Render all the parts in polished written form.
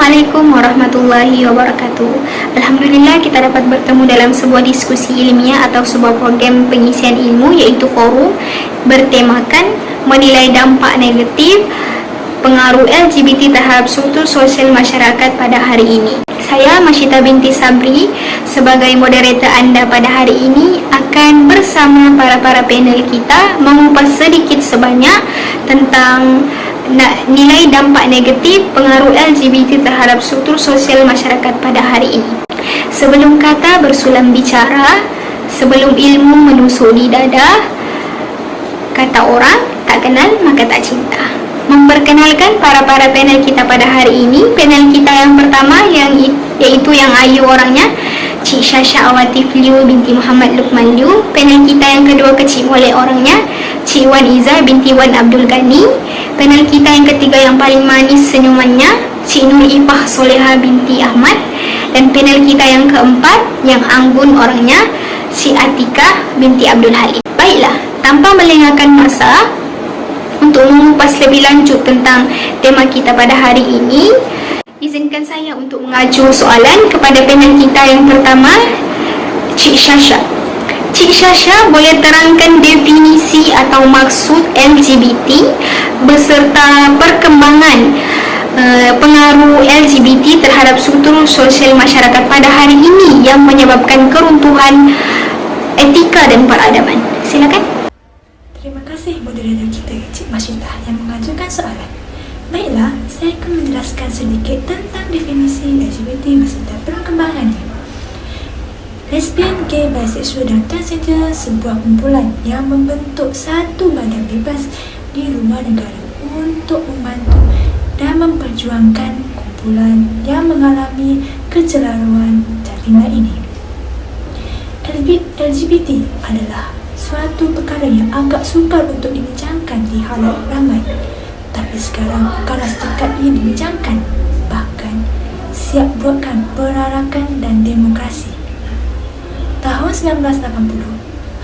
Assalamualaikum warahmatullahi wabarakatuh. Alhamdulillah kita dapat bertemu dalam sebuah diskusi ilmiah atau sebuah program pengisian ilmu, iaitu forum bertemakan menilai dampak negatif pengaruh LGBT terhadap struktur sosial masyarakat pada hari ini. Saya Masyita binti Sabri sebagai moderator anda pada hari ini akan bersama para panel kita mengupas sedikit sebanyak tentang nilai dampak negatif pengaruh LGBT terhadap struktur sosial masyarakat pada hari ini. Sebelum kata bersulam bicara, sebelum ilmu menusuk di dada, kata orang tak kenal maka tak cinta. Memperkenalkan para panel kita pada hari ini. Panel kita yang pertama yaitu yang Ayu orangnya, Cik Syasha Awatif Liu binti Muhammad Luqman Liu. Panel kita yang kedua Kecik Molek orangnya, Cik Wan Iza binti Wan Abdul Ghani. Panel kita yang ketiga yang paling manis senyumannya, Cik Nur Ipah Soleha binti Ahmad. Dan panel kita yang keempat yang anggun orangnya, Cik Atika binti Abdul Halim. Baiklah, tanpa melengahkan masa, untuk mengupas lebih lanjut tentang tema kita pada hari ini, izinkan saya untuk mengacu soalan kepada panel kita yang pertama, Cik Syasha. Cik Syasha boleh terangkan definisi atau maksud LGBT beserta perkembangan pengaruh LGBT terhadap struktur sosial masyarakat pada hari ini yang menyebabkan keruntuhan etika dan peradaban. Silakan. Terima kasih moderator kita, Cik Masyita, yang mengajukan soalan. Baiklah, saya akan menjelaskan sedikit tentang definisi LGBT beserta perkembangannya. Lesbian, gay, bisexual dan transgender sebuah kumpulan yang membentuk satu badan bebas di luar negara untuk membantu dan memperjuangkan kumpulan yang mengalami kecelaruan terima ini. LGBT adalah suatu perkara yang agak sukar untuk dibincangkan di halayak ramai. Tapi sekarang perkara setakat ia dibincangkan, bahkan siap buatkan perarakan dan demokrasi. Tahun 1980,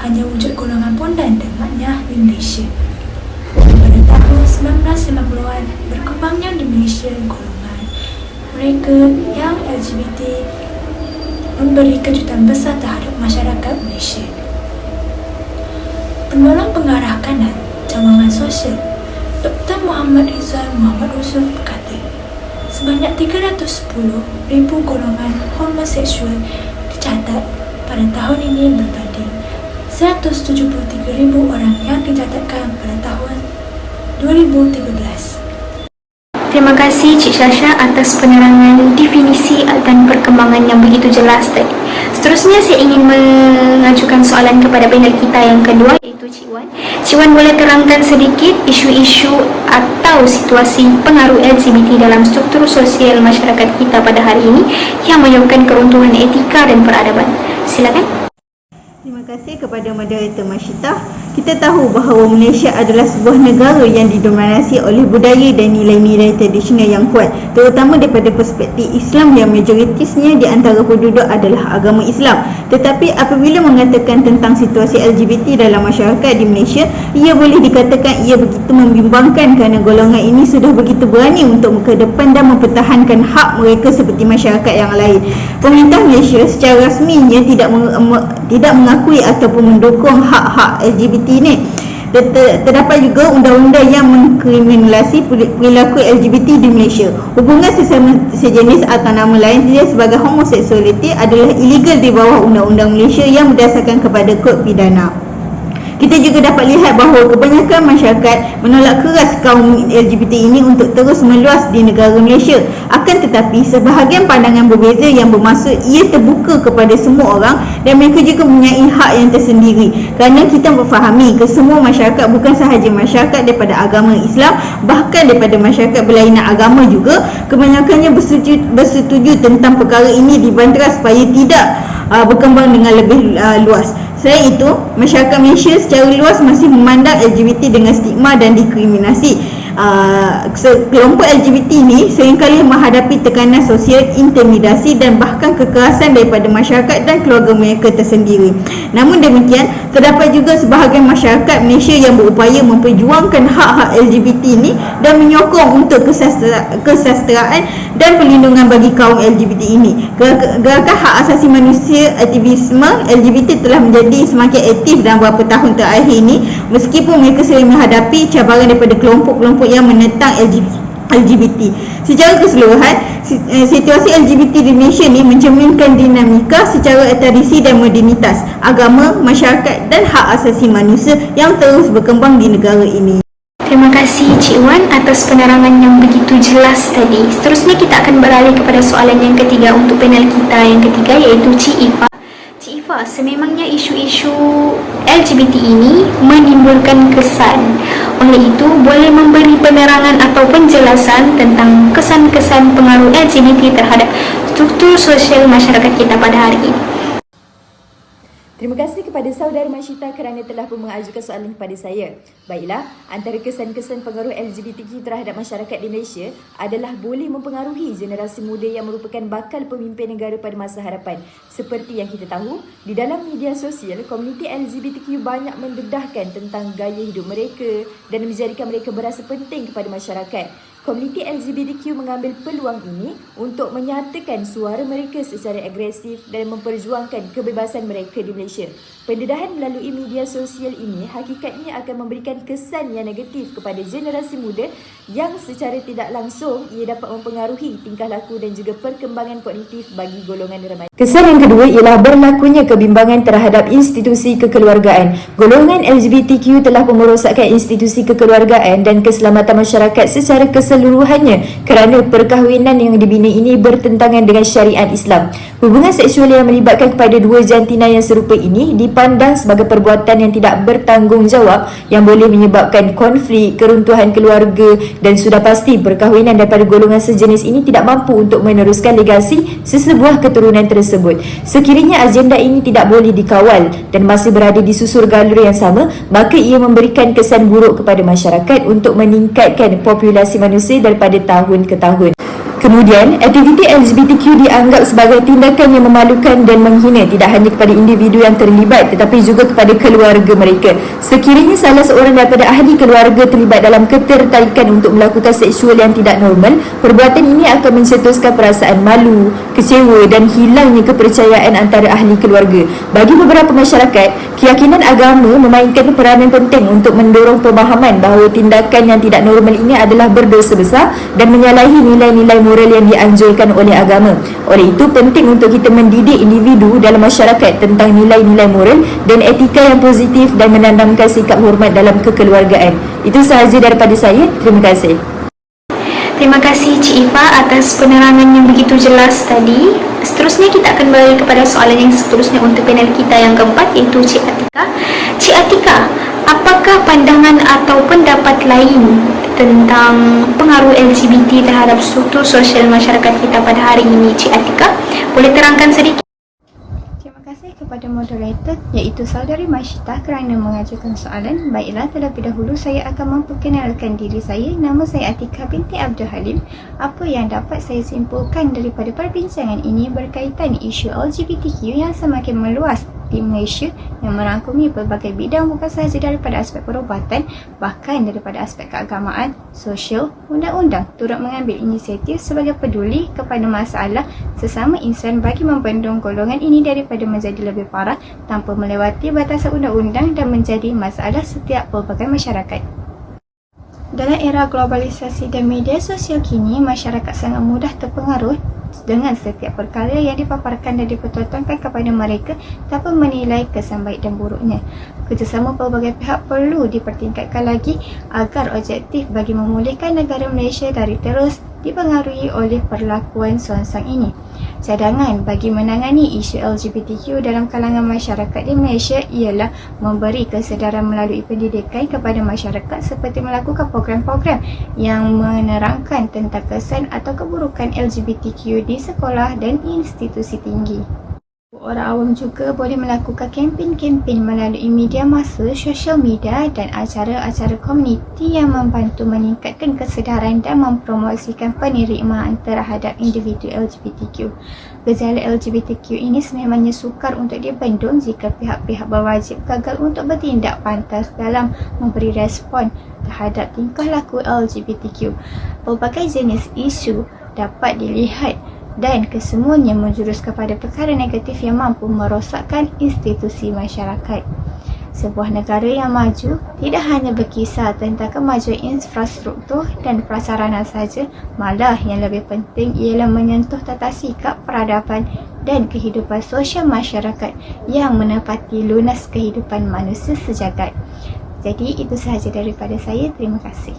hanya wujud golongan pondan dan maknyah di Malaysia. Pada tahun 1950-an, berkembangnya di Malaysia golongan mereka yang LGBT memberi kejutan besar terhadap masyarakat Malaysia. Penolong pengarah kanan cawangan sosial Dr. Muhammad Rizal Muhammad Usul berkata, sebanyak 310,000 golongan homoseksual dicatat pada tahun ini berbanding 173,000 orang yang dicatatkan pada tahun 2013. Terima kasih Cik Syasha atas penerangan definisi dan perkembangan yang begitu jelas tadi. Seterusnya saya ingin mengajukan soalan kepada panel kita yang kedua, iaitu Cik Wan. Cik Wan boleh terangkan sedikit isu-isu atau situasi pengaruh LGBT dalam struktur sosial masyarakat kita pada hari ini yang menyebabkan keruntuhan etika dan peradaban. Silakan. Terima kasih kepada moderator Masyita. Kita tahu bahawa Malaysia adalah sebuah negara yang didominasi oleh budaya dan nilai-nilai tradisional yang kuat, terutama daripada perspektif Islam yang majoritisnya di antara penduduk adalah agama Islam. Tetapi apabila mengatakan tentang situasi LGBT dalam masyarakat di Malaysia, ia boleh dikatakan ia begitu membimbangkan kerana golongan ini sudah begitu berani untuk ke depan dan mempertahankan hak mereka seperti masyarakat yang lain. Pemerintah Malaysia secara rasminya tidak mengakui ataupun mendukung hak-hak LGBT ini. Terdapat juga undang-undang yang mengkriminalisasi perilaku LGBT di Malaysia. Hubungan sesama sejenis atau nama lain dia sebagai homoseksualiti adalah ilegal di bawah undang-undang Malaysia yang berdasarkan kepada kod pidana. Kita juga dapat lihat bahawa kebanyakan masyarakat menolak keras kaum LGBT ini untuk terus meluas di negara Malaysia. Akan tetapi sebahagian pandangan berbeza yang bermaksud ia terbuka kepada semua orang dan mereka juga mempunyai hak yang tersendiri. Kerana kita memfahami ke semua masyarakat, bukan sahaja masyarakat daripada agama Islam, bahkan daripada masyarakat berlainan agama juga, kebanyakannya bersetuju tentang perkara ini dibantah supaya tidak berkembang dengan lebih luas. Selain itu, masyarakat Malaysia secara luas masih memandang LGBT dengan stigma dan diskriminasi. kelompok LGBT ni seringkali menghadapi tekanan sosial, intimidasi dan bahkan kekerasan daripada masyarakat dan keluarga mereka tersendiri. Namun demikian, terdapat juga sebahagian masyarakat Malaysia yang berupaya memperjuangkan hak-hak LGBT ni dan menyokong untuk kesejahtera dan perlindungan bagi kaum LGBT ini. Gerakan hak asasi manusia aktivisme LGBT telah menjadi semakin aktif dalam beberapa tahun terakhir ini, meskipun mereka sering menghadapi cabaran daripada kelompok-kelompok yang menentang LGBT. Secara keseluruhan, situasi LGBT di Malaysia ni mencerminkan dinamika secara tradisi dan modernitas, agama, masyarakat dan hak asasi manusia yang terus berkembang di negara ini. Terima kasih Cik Wan atas penerangan yang begitu jelas tadi. Seterusnya kita akan beralih kepada soalan yang ketiga untuk panel kita yang ketiga, iaitu Cik Ifa. Cik Ifa, sememangnya isu-isu LGBT ini menimbulkan kesan. Oleh itu, boleh memberi penerangan atau penjelasan tentang kesan-kesan pengaruh LGBT terhadap struktur sosial masyarakat kita pada hari ini. Terima kasih kepada saudara Mashita kerana telah pun mengajukan soalan kepada saya. Baiklah, antara kesan-kesan pengaruh LGBTQ terhadap masyarakat di Malaysia adalah boleh mempengaruhi generasi muda yang merupakan bakal pemimpin negara pada masa hadapan. Seperti yang kita tahu, di dalam media sosial, komuniti LGBTQ banyak mendedahkan tentang gaya hidup mereka dan menjadikan mereka berasa penting kepada masyarakat. Komuniti LGBTQ mengambil peluang ini untuk menyatakan suara mereka secara agresif dan memperjuangkan kebebasan mereka di Malaysia. Pendedahan melalui media sosial ini hakikatnya akan memberikan kesan yang negatif kepada generasi muda yang secara tidak langsung ia dapat mempengaruhi tingkah laku dan juga perkembangan kognitif bagi golongan remaja. Kesan yang kedua ialah berlakunya kebimbangan terhadap institusi kekeluargaan. Golongan LGBTQ telah merosakkan institusi kekeluargaan dan keselamatan masyarakat secara keseluruhannya kerana perkahwinan yang dibina ini bertentangan dengan syariat Islam. Hubungan seksual yang melibatkan kepada dua jantina yang serupa ini dipandang sebagai perbuatan yang tidak bertanggungjawab yang boleh menyebabkan konflik, keruntuhan keluarga dan sudah pasti perkahwinan daripada golongan sejenis ini tidak mampu untuk meneruskan legasi sesebuah keturunan tersebut. Sekiranya agenda ini tidak boleh dikawal dan masih berada di susur galur yang sama, maka ia memberikan kesan buruk kepada masyarakat untuk meningkatkan populasi manusia daripada tahun ke tahun. Kemudian, aktiviti LGBTQ dianggap sebagai tindakan yang memalukan dan menghina tidak hanya kepada individu yang terlibat tetapi juga kepada keluarga mereka. Sekiranya salah seorang daripada ahli keluarga terlibat dalam ketertarikan untuk melakukan seksual yang tidak normal, perbuatan ini akan mencetuskan perasaan malu, kecewa dan hilangnya kepercayaan antara ahli keluarga. Bagi beberapa masyarakat, keyakinan agama memainkan peranan penting untuk mendorong pemahaman bahawa tindakan yang tidak normal ini adalah berdosa besar dan menyalahi nilai-nilai moral yang dianjurkan oleh agama. Oleh itu, penting untuk kita mendidik individu dalam masyarakat tentang nilai-nilai moral dan etika yang positif dan menanamkan sikap hormat dalam kekeluargaan. Itu sahaja daripada saya. Terima kasih. Terima kasih Cik Ifa atas penerangan yang begitu jelas tadi. Seterusnya kita akan beralih kepada soalan yang seterusnya untuk panel kita yang keempat, iaitu Cik Atika. Cik Atika, apakah pandangan atau pendapat lain tentang pengaruh LGBT terhadap struktur sosial masyarakat kita pada hari ini, Cik Atika? Boleh terangkan sedikit? Terima kasih kepada moderator iaitu Saudari Mashita kerana mengajukan soalan. Baiklah, terlebih dahulu saya akan memperkenalkan diri saya. Nama saya Atika binti Abdul Halim. Apa yang dapat saya simpulkan daripada perbincangan ini berkaitan isu LGBTQ yang semakin meluas di Malaysia yang merangkumi pelbagai bidang, bukan sahaja daripada aspek perubatan, bahkan daripada aspek keagamaan, sosial, undang-undang, turut mengambil inisiatif sebagai peduli kepada masalah sesama insan bagi membendung golongan ini daripada menjadi lebih parah tanpa melewati batasan undang-undang dan menjadi masalah setiap pelbagai masyarakat. Dalam era globalisasi dan media sosial kini, masyarakat sangat mudah terpengaruh dengan setiap perkara yang dipaparkan dan dipertontonkan kepada mereka tanpa menilai kesan baik dan buruknya. Kerjasama pelbagai pihak perlu dipertingkatkan lagi agar objektif bagi memulihkan negara Malaysia dari terus dipengaruhi oleh perlakuan songsang ini. Cadangan bagi menangani isu LGBTQ dalam kalangan masyarakat di Malaysia ialah memberi kesedaran melalui pendidikan kepada masyarakat seperti melakukan program-program yang menerangkan tentang kesan atau keburukan LGBTQ di sekolah dan institusi tinggi. Orang awam juga boleh melakukan kempen-kempen melalui media massa, sosial media dan acara-acara komuniti yang membantu meningkatkan kesedaran dan mempromosikan penerimaan terhadap individu LGBTQ. Gejala LGBTQ ini sememangnya sukar untuk dibendung jika pihak-pihak berwajib gagal untuk bertindak pantas dalam memberi respon terhadap tingkah laku LGBTQ. Pelbagai jenis isu dapat dilihat dan kesemuanya menjurus kepada perkara negatif yang mampu merosakkan institusi masyarakat. Sebuah negara yang maju tidak hanya berkisar tentang kemajuan infrastruktur dan prasarana saja, malah yang lebih penting ialah menyentuh tata sikap, peradaban dan kehidupan sosial masyarakat yang menepati lunas kehidupan manusia sejagat. Jadi itu sahaja daripada saya. Terima kasih.